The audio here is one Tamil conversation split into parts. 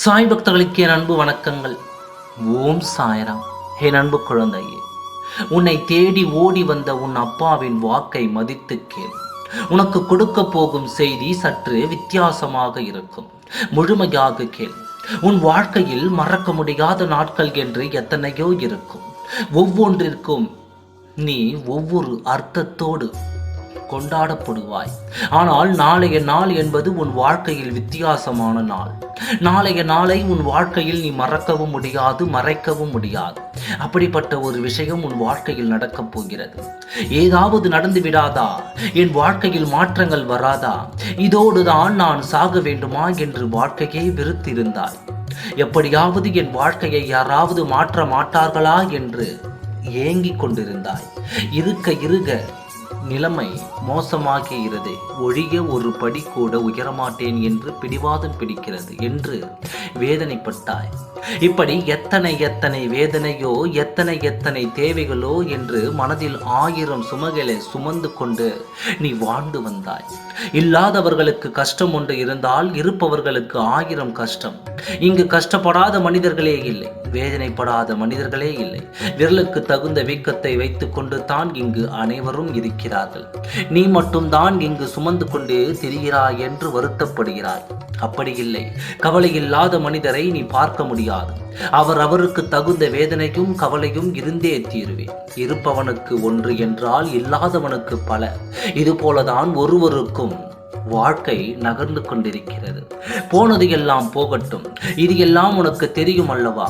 சாய் பக்தர்களுக்கு என் அன்பு வணக்கங்கள். ஓம் சாய்ராம். என் அன்பு குழந்தையே, உன்னை தேடி ஓடி வந்த உன் அப்பாவின் வாக்கை மதித்து கேள். உனக்கு கொடுக்க போகும் செய்தி சற்று வித்தியாசமாக இருக்கும். முழுமையாக கேள். உன் வாழ்க்கையில் மறக்க முடியாத நாட்கள் என்று எத்தனையோ இருக்கும். ஒவ்வொன்றிற்கும் நீ ஒவ்வொரு அர்த்தத்தோடு கொண்டாடப்படுவாய். ஆனால் நாளைய நாள் என்பது உன் வாழ்க்கையில் வித்தியாசமான நாள். நாளைய நாளை உன் வாழ்க்கையில் நீ மறக்கவும் முடியாது, மறைக்கவும் முடியாது. அப்படிப்பட்ட ஒரு விஷயம் உன் வாழ்க்கையில் நடக்கப் போகிறது. ஏதாவது நடந்து விடாதா? என் வாழ்க்கையில் மாற்றங்கள் வராதா? இதோடுதான் நான் சாக வேண்டுமா என்று வாழ்க்கையை வெறுத்திருந்தாய். எப்படியாவது என் வாழ்க்கையை யாராவது மாற்ற மாட்டார்களா என்று ஏங்கிக் கொண்டிருந்தாய். இருக்க நிலைமை மோசமாகிறது. ஒழிய ஒரு படி கூட உயரமாட்டேன் என்று பிடிவாதம் பிடிக்கிறது என்று வேதனைப்பட்டாய். இப்படி எத்தனை வேதனையோ, எத்தனை தேவைகளோ என்று மனதில் 1000 சுமைகளை சுமந்து கொண்டு நீ வாழ்ந்து வந்தாய். இல்லாதவர்களுக்கு கஷ்டம் ஒன்று இருந்தால் இருப்பவர்களுக்கு 1000 கஷ்டம். இங்கு கஷ்டப்படாத மனிதர்களே இல்லை, வேதனைப்படாத மனிதர்களே இல்லை. விரலுக்கு தகுந்த வீக்கத்தை வைத்துக் கொண்டு தான் இங்கு அனைவரும் இருக்கிறார்கள். நீ மட்டும்தான் இங்கு சுமந்து கொண்டு திரிகிறாய் என்று வருத்தப்படுகிறாய். அப்படி இல்லை. கவலை இல்லாத மனிதரை நீ பார்க்க முடியாது. அவருக்கு தகுந்த வேதனையும் கவலையும் இருந்தே தீருவேன். இருப்பவனுக்கு ஒன்று என்றால் இல்லாதவனுக்கு பல. இது போலதான் ஒருவருக்கும் வாழ்க்கை நகர்ந்து கொண்டிருக்கிறது. போனது எல்லாம் போகட்டும். இது எல்லாம் உனக்கு தெரியும் அல்லவா?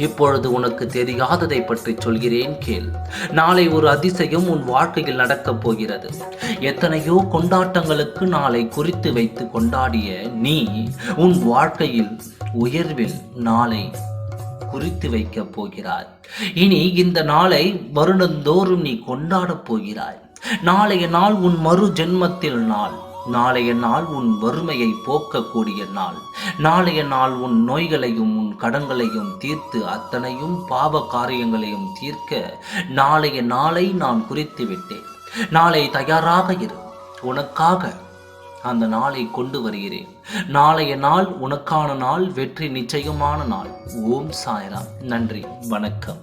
இப்பொழுது உனக்கு தெரியாததை பற்றி சொல்கிறேன் கேள். நாளை ஒரு அதிசயம் உன் வாழ்க்கையில் நடக்கப் போகிறது. எத்தனையோ கொண்டாட்டங்களுக்கு நாளை குறித்து வைத்து கொண்டாடிய நீ உன் வாழ்க்கையில் உயர்வில் நாளை குறித்து வைக்கப் போகிறாய். இனி இந்த நாளை வருடந்தோறும் நீ கொண்டாடப் போகிறாய். நாளைய நாள் உன் மறு ஜென்மத்தில் நாள். நாளைய நாள் உன் வறுமையை போக்கக்கூடிய நாள். நாளைய நாள் உன் நோய்களையும் உன் கடன்களையும் தீர்த்து அத்தனையும் பாவ காரியங்களையும் தீர்க்க நாளைய நாளை நான் குறித்து விட்டேன். நாளை தயாராக இரு. உனக்காக அந்த நாளை கொண்டு வருகிறேன். நாளைய நாள் உனக்கான நாள், வெற்றி நிச்சயமான நாள். ஓம் சாய்ராம். நன்றி, வணக்கம்.